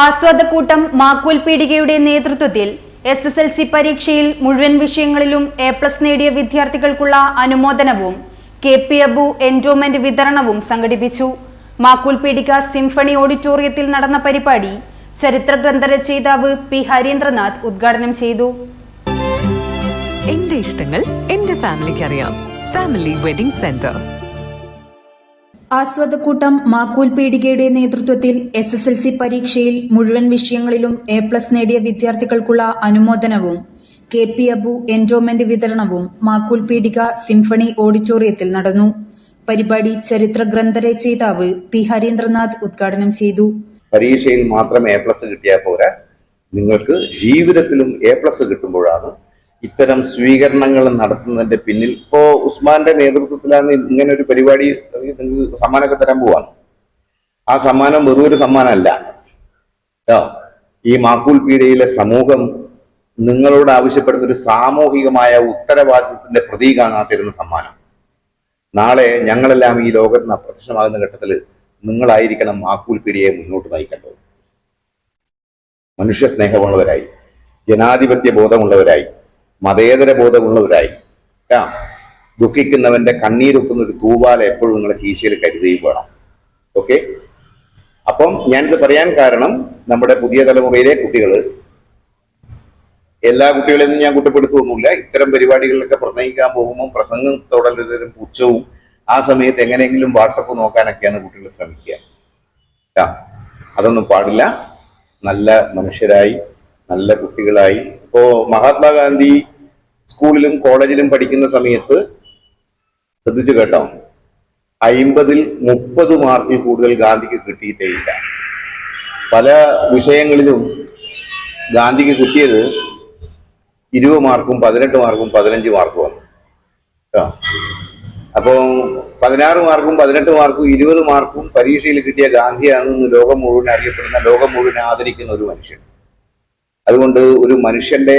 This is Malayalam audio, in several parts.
ആസ്വാദക്കൂട്ടം മാക്കൂൽ പീടികയുടെ നേതൃത്വത്തിൽ SSLC പരീക്ഷയിൽ മുഴുവൻ വിഷയങ്ങളിലും A+ നേടിയ വിദ്യാർത്ഥികൾക്കുള്ള അനുമോദനവും KP അബു എൻഡോമെന്റ് വിതരണവും സംഘടിപ്പിച്ചു. മാക്കൂൽ പീടിക സിംഫണി ഓഡിറ്റോറിയത്തിൽ നടന്ന പരിപാടി ചരിത്ര ഗ്രന്ഥരചയിതാവ് P. ഹരീന്ദ്രനാഥ് ഉദ്ഘാടനം ചെയ്തു. എന്റെ ഇഷ്ടങ്ങൾ എന്റെ ഫാമിലിക്ക് അറിയാം. Family wedding centre. ആസ്വാദക്കൂട്ടം മാക്കൂൽ പീടികയുടെ നേതൃത്വത്തിൽ SSLC പരീക്ഷയിൽ മുഴുവൻ വിഷയങ്ങളിലും A+ നേടിയ വിദ്യാർത്ഥികൾക്കുള്ള അനുമോദനവും KP അബു എൻഡോമെന്റ് വിതരണവും മാക്കൂൽ പീടിക സിംഫണി ഓഡിറ്റോറിയത്തിൽ നടന്നു. പരിപാടി ചരിത്ര ഗ്രന്ഥരചയിതാവ് P. ഹരീന്ദ്രനാഥ് ഉദ്ഘാടനം ചെയ്തു. പരീക്ഷയിൽ മാത്രം A+ കിട്ടിയാൽ പോരാ, നിങ്ങൾക്ക് ജീവിതത്തിലും A+ കിട്ടുമ്പോഴാണ് ഇത്തരം സ്വീകരണങ്ങൾ നടത്തുന്നതിന്റെ പിന്നിൽ. ഇപ്പോ ഉസ്മാന്റെ നേതൃത്വത്തിലാണ് ഇങ്ങനെ ഒരു പരിപാടി നിങ്ങൾക്ക് സമ്മാനമൊക്കെ തരാൻ പോവാണ്. ആ സമ്മാനം വെറും ഒരു സമ്മാനമല്ല. ഈ മാക്കൂൽ പീടികയിലെ സമൂഹം നിങ്ങളോട് ആവശ്യപ്പെടുന്ന ഒരു സാമൂഹികമായ ഉത്തരവാദിത്വത്തിന്റെ പ്രതീകമാണ് ആ തരുന്ന സമ്മാനം. നാളെ ഞങ്ങളെല്ലാം ഈ ലോകത്ത് നിന്ന് അപ്രത്യക്ഷമാകുന്ന ഘട്ടത്തിൽ നിങ്ങളായിരിക്കണം മാക്കൂൽ പീടികയെ മുന്നോട്ട് നയിക്കേണ്ടത്. മനുഷ്യ സ്നേഹമുള്ളവരായി, ജനാധിപത്യ ബോധമുള്ളവരായി, മതേതര ബോധമുള്ളവരായി, ദുഃഖിക്കുന്നവന്റെ കണ്ണീരൊക്കുന്ന ഒരു തൂവാല എപ്പോഴും നിങ്ങളെ കീശയിൽ കരുതുകയും വേണം. ഓക്കെ, അപ്പം ഞാനിത് പറയാൻ കാരണം നമ്മുടെ പുതിയ തലമുറയിലെ കുട്ടികൾ, എല്ലാ കുട്ടികളെയും ഞാൻ കുറ്റപ്പെടുത്തുമൊന്നുമില്ല, ഇത്തരം പരിപാടികളിലൊക്കെ പ്രസംഗിക്കാൻ പോകുമ്പോൾ പ്രസംഗം തുടരുന്നതിനും പുച്ഛവും ആ സമയത്ത് എങ്ങനെയെങ്കിലും വാട്സപ്പ് നോക്കാനൊക്കെയാണ് കുട്ടികൾ ശ്രമിക്കുക. അതൊന്നും പാടില്ല. നല്ല മനുഷ്യരായി, നല്ല കുട്ടികളായി. ഇപ്പോ മഹാത്മാഗാന്ധി സ്കൂളിലും കോളേജിലും പഠിക്കുന്ന സമയത്ത് ശ്രദ്ധിച്ചു കേട്ടോ, 50-ൽ 30 മാർക്കിൽ കൂടുതൽ ഗാന്ധിക്ക് കിട്ടിയിട്ടേ ഇല്ല. പല വിഷയങ്ങളിലും ഗാന്ധിക്ക് കിട്ടിയത് 20 മാർക്കും 18 മാർക്കും 15 മാർക്കുമാണ്. അപ്പോ 16 മാർക്കും 18 മാർക്കും 20 മാർക്കും പരീക്ഷയിൽ കിട്ടിയ ഗാന്ധിയാണെന്ന് ലോകം മുഴുവൻ അറിയപ്പെടുന്ന, ലോകം മുഴുവൻ ആദരിക്കുന്ന ഒരു മനുഷ്യൻ. അതുകൊണ്ട് ഒരു മനുഷ്യന്റെ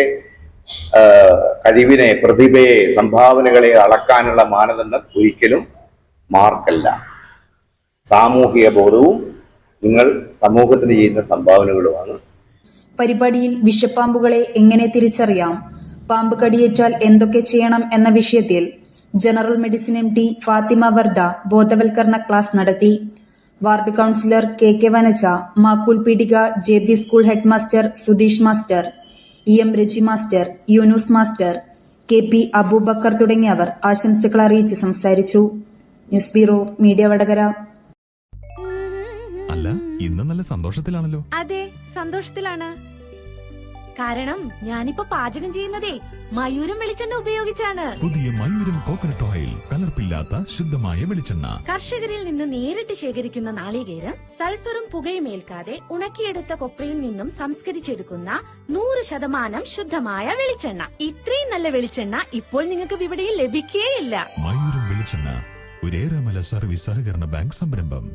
കഴിവിനെ, പ്രതിഭയെ, സംഭാവനകളെ അളക്കാനുള്ള മാനദണ്ഡം ഒരിക്കലും മാർക്കല്ല, സാമൂഹിക ബോധവും നിങ്ങൾ സമൂഹത്തിന് ചെയ്യുന്ന സംഭാവനകളുമാണ്. പരിപാടിയിൽ വിഷപ്പാമ്പുകളെ എങ്ങനെ തിരിച്ചറിയാം, പാമ്പ് കടിയേറ്റാൽ എന്തൊക്കെ ചെയ്യണം എന്ന വിഷയത്തിൽ general medicine MD Fathima Varda ബോധവൽക്കരണ ക്ലാസ് നടത്തി. Ward councillor KK Vanaja, Makkool Peedika JB school head master Sudheesh master, EM Reji master, Yunus master, KP Abubakar തുടങ്ങിയവർ ആശംസകൾ അറിയിച്ച് സംസാരിച്ചു. News bureau, media Vadakara. അല്ല, ഇന്ന് നല്ല സന്തോഷത്തിലാണല്ലോ. അതെ, സന്തോഷത്തിലാണ്. കാരണം ഞാനിപ്പോ പാചകം ചെയ്യുന്നതേ മയൂരം വെളിച്ചെണ്ണ ഉപയോഗിച്ചാണ്. പുതിയ മയൂരം കോക്കനട്ട് ഓയിൽ, കലർപ്പില്ലാത്ത ശുദ്ധമായ വെളിച്ചെണ്ണ. കർഷകരിൽ നിന്ന് നേരിട്ട് ശേഖരിക്കുന്ന നാളികേരം സൾഫറും പുകയും ഏൽക്കാതെ ഉണക്കിയെടുത്ത കൊപ്രയിൽ നിന്നും സംസ്കരിച്ചെടുക്കുന്ന 100% ശുദ്ധമായ വെളിച്ചെണ്ണ. ഇത്രയും നല്ല വെളിച്ചെണ്ണ ഇപ്പോൾ നിങ്ങൾക്ക് വിപണിയിൽ ലഭിക്കുകയില്ല. മയൂരം വെളിച്ചെണ്ണ, ഒരു ഏറെമല സർവീസ് സഹകരണ ബാങ്ക് സംരംഭം.